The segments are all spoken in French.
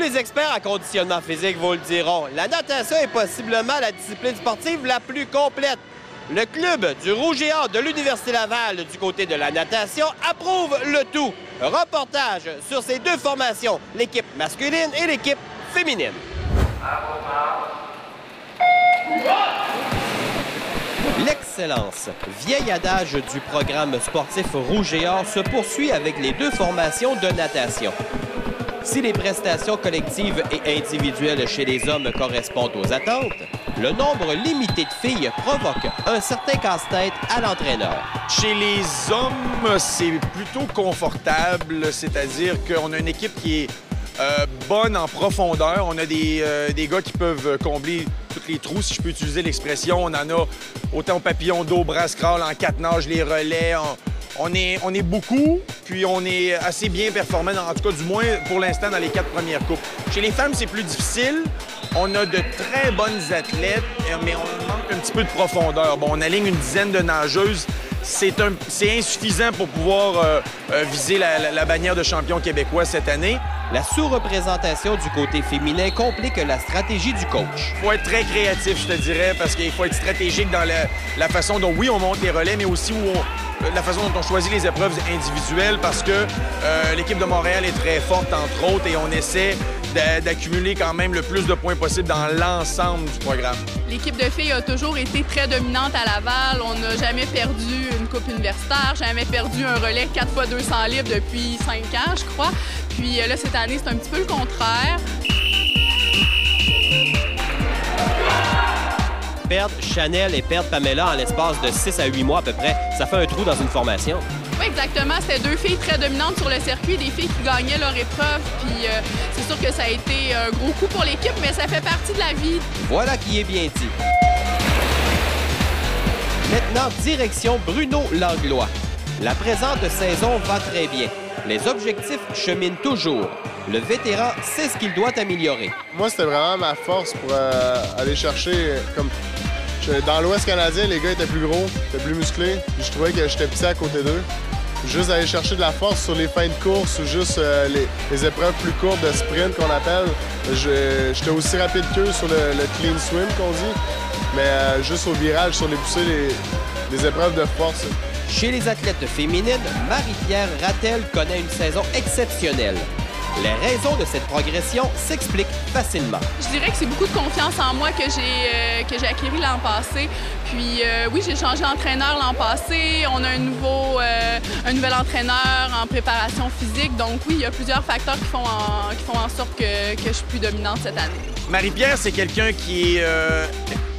les experts en conditionnement physique vous le diront, la natation est possiblement la discipline sportive la plus complète. Le club du Rouge et Or de l'Université Laval du côté de la natation approuve le tout. Reportage sur ces deux formations, l'équipe masculine et l'équipe féminine. L'excellence, vieil adage du programme sportif Rouge et Or, se poursuit avec les deux formations de natation. Si les prestations collectives et individuelles chez les hommes correspondent aux attentes, le nombre limité de filles provoque un certain casse-tête à l'entraîneur. Chez les hommes, c'est plutôt confortable, c'est-à-dire qu'on a une équipe qui est bonne en profondeur. On a des gars qui peuvent combler tous les trous, si je peux utiliser l'expression. On en a autant au papillon d'eau, brasse crawl, en quatre nages, les relais. On est beaucoup, puis on est assez bien performant, en tout cas du moins pour l'instant dans les 4 premières coupes. Chez les femmes, c'est plus difficile. On a de très bonnes athlètes, mais on manque un petit peu de profondeur. Bon, on aligne une dizaine de nageuses. C'est insuffisant pour pouvoir viser la bannière de champion québécois cette année. La sous-représentation du côté féminin complique la stratégie du coach. Il faut être très créatif, je te dirais, parce qu'il faut être stratégique dans la façon dont, oui, on monte les relais, mais aussi la façon dont on choisit les épreuves individuelles, parce que l'équipe de Montréal est très forte, entre autres, et on essaie d'accumuler quand même le plus de points possible dans l'ensemble du programme. L'équipe de filles a toujours été très dominante à Laval. On n'a jamais perdu une coupe universitaire, jamais perdu un relais 4 x 200 livres depuis 5 ans, je crois. Puis là, cette année, c'est un petit peu le contraire. Perdre Chanel et perdre Pamela en l'espace de 6 à 8 mois à peu près, ça fait un trou dans une formation. Oui, exactement. C'était deux filles très dominantes sur le circuit, des filles qui gagnaient leur épreuve. Puis c'est sûr que ça a été un gros coup pour l'équipe, mais ça fait partie de la vie. Voilà qui est bien dit. Maintenant, direction Bruno Langlois. La présente saison va très bien. Les objectifs cheminent toujours. Le vétéran sait ce qu'il doit améliorer. Moi, c'était vraiment ma force pour aller chercher comme... Dans l'Ouest canadien, les gars étaient plus gros, étaient plus musclés. Puis je trouvais que j'étais petit à côté d'eux. Juste aller chercher de la force sur les fins de course ou juste les épreuves plus courtes de sprint qu'on appelle. J'étais aussi rapide qu'eux sur le clean swim qu'on dit. Mais juste au virage, sur les poussées, les épreuves de force. Chez les athlètes féminines, Marie-Pierre Rattel connaît une saison exceptionnelle. Les raisons de cette progression s'expliquent facilement. Je dirais que c'est beaucoup de confiance en moi que j'ai acquis l'an passé. Puis oui, j'ai changé d'entraîneur l'an passé. On a un nouvel entraîneur en préparation physique. Donc oui, il y a plusieurs facteurs qui font en sorte que je suis plus dominante cette année. Marie-Pierre, c'est quelqu'un qui est,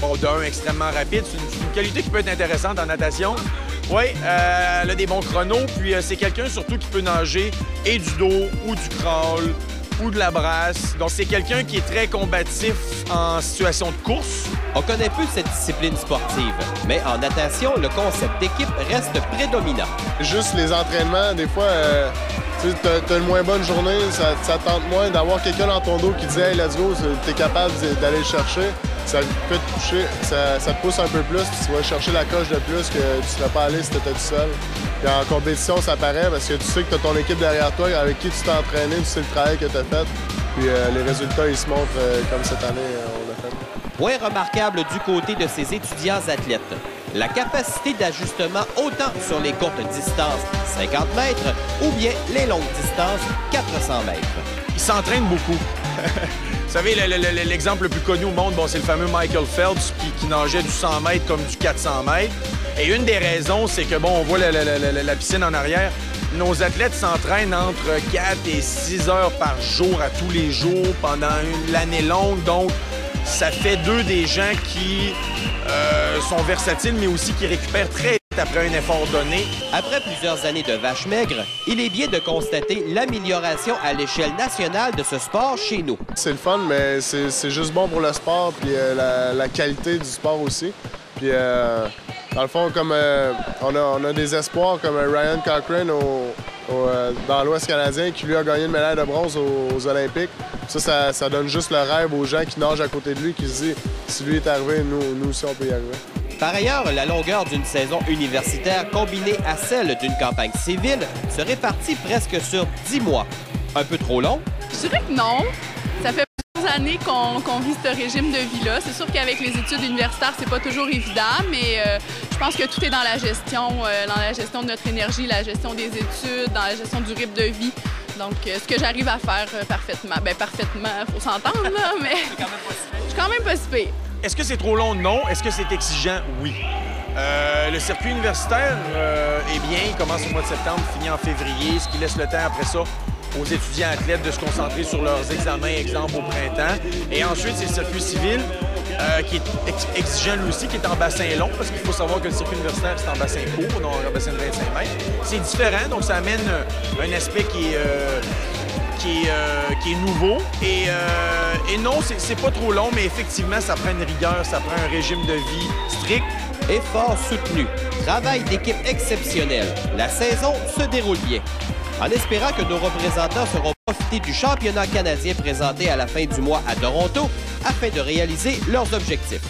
d'un, extrêmement rapide. C'est une qualité qui peut être intéressante en natation. Oui, elle a des bons chronos, puis c'est quelqu'un surtout qui peut nager et du dos ou du crawl ou de la brasse. Donc c'est quelqu'un qui est très combatif en situation de course. On connaît peu cette discipline sportive, mais en natation, le concept d'équipe reste prédominant. Juste les entraînements, des fois, tu as une moins bonne journée, ça tente moins d'avoir quelqu'un dans ton dos qui dit « Hey, let's go, t'es capable d'aller le chercher ». Ça peut te toucher, ça te pousse un peu plus, puis tu vas chercher la coche de plus que tu ne serais pas allé si tu étais tout seul. Puis en compétition, ça paraît parce que tu sais que tu as ton équipe derrière toi avec qui tu t'es entraîné, tu sais le travail que tu as fait. Puis les résultats, ils se montrent comme cette année, on l'a fait. Point remarquable du côté de ces étudiants athlètes. La capacité d'ajustement autant sur les courtes distances, 50 mètres, ou bien les longues distances, 400 mètres. Ils s'entraînent beaucoup. Vous savez, l'exemple le plus connu au monde, c'est le fameux Michael Phelps qui nageait du 100 mètres comme du 400 mètres. Et une des raisons, c'est que, on voit la piscine en arrière. Nos athlètes s'entraînent entre 4 et 6 heures par jour à tous les jours pendant l'année longue. Donc, ça fait d'eux des gens qui sont versatiles, mais aussi qui récupèrent très vite après un effort donné. Après plusieurs années de vaches maigres, il est bien de constater l'amélioration à l'échelle nationale de ce sport chez nous. C'est le fun, mais c'est juste bon pour le sport puis la qualité du sport aussi. Puis dans le fond, comme on a des espoirs comme Ryan Cochrane dans l'Ouest canadien qui lui a gagné une médaille de bronze aux Olympiques. Ça donne juste le rêve aux gens qui nagent à côté de lui, qui se disent si lui est arrivé, nous aussi on peut y arriver. Par ailleurs, la longueur d'une saison universitaire combinée à celle d'une campagne civile se répartit presque sur 10 mois. Un peu trop long? Je dirais que non. Ça fait plusieurs années qu'on vit ce régime de vie-là. C'est sûr qu'avec les études universitaires, c'est pas toujours évident, mais je pense que tout est dans la gestion de notre énergie, la gestion des études, dans la gestion du rythme de vie. Donc, ce que j'arrive à faire parfaitement, faut s'entendre, là, mais je suis quand même pas si pire. Est-ce que c'est trop long? Non. Est-ce que c'est exigeant? Oui. Le circuit universitaire est bien. Il commence au mois de septembre, finit en février, ce qui laisse le temps après ça aux étudiants athlètes de se concentrer sur leurs examens, exemple au printemps. Et ensuite, c'est le circuit civil qui est exigeant lui aussi, qui est en bassin long, parce qu'il faut savoir que le circuit universitaire, c'est en bassin court, donc en bassin de 25 mètres. C'est différent, donc ça amène un aspect qui est nouveau. Et non, c'est pas trop long, mais effectivement, ça prend une rigueur, ça prend un régime de vie strict. Effort soutenu, travail d'équipe exceptionnel. La saison se déroule bien. En espérant que nos représentants sauront profiter du championnat canadien présenté à la fin du mois à Toronto afin de réaliser leurs objectifs.